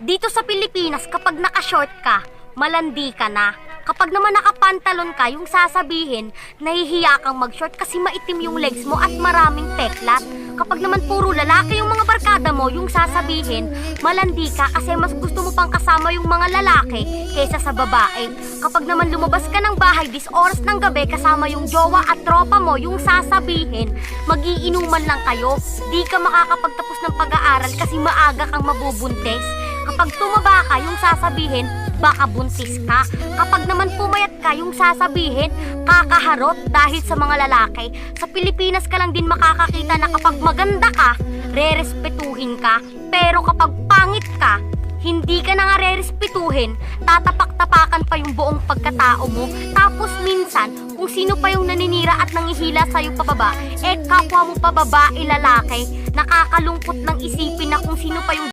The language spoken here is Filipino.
Dito sa Pilipinas, kapag naka-short ka, malandi ka na. Kapag naman nakapantalon ka, yung sasabihin, nahihiya kang mag-short kasi maitim yung legs mo at maraming peklat. Kapag naman puro lalaki yung mga barkada mo, yung sasabihin, malandi ka kasi mas gusto mo pang kasama yung mga lalaki kaysa sa babae. Kapag naman lumabas ka ng bahay, dis oras ng gabi, kasama yung jowa at tropa mo, yung sasabihin, magiinuman lang kayo. Di ka makakapagtapos ng pag-aaral kasi maaga kang mabubuntis. Kapag tumaba ka, yung sasabihin, baka buntis ka. Kapag naman pumayat ka, yung sasabihin, kakaharot dahil sa mga lalaki. Sa Pilipinas ka lang din makakakita na kapag maganda ka, rerespetuhin ka. Pero kapag pangit ka, hindi ka na nga rerespetuhin, tatapak-tapakan pa yung buong pagkatao mo. Tapos minsan, kung sino pa yung naninira at nangihila sa'yo pababa, kapwa mo pa babae lalaki. Nakakalungkot ng isipin na kung sino pa yung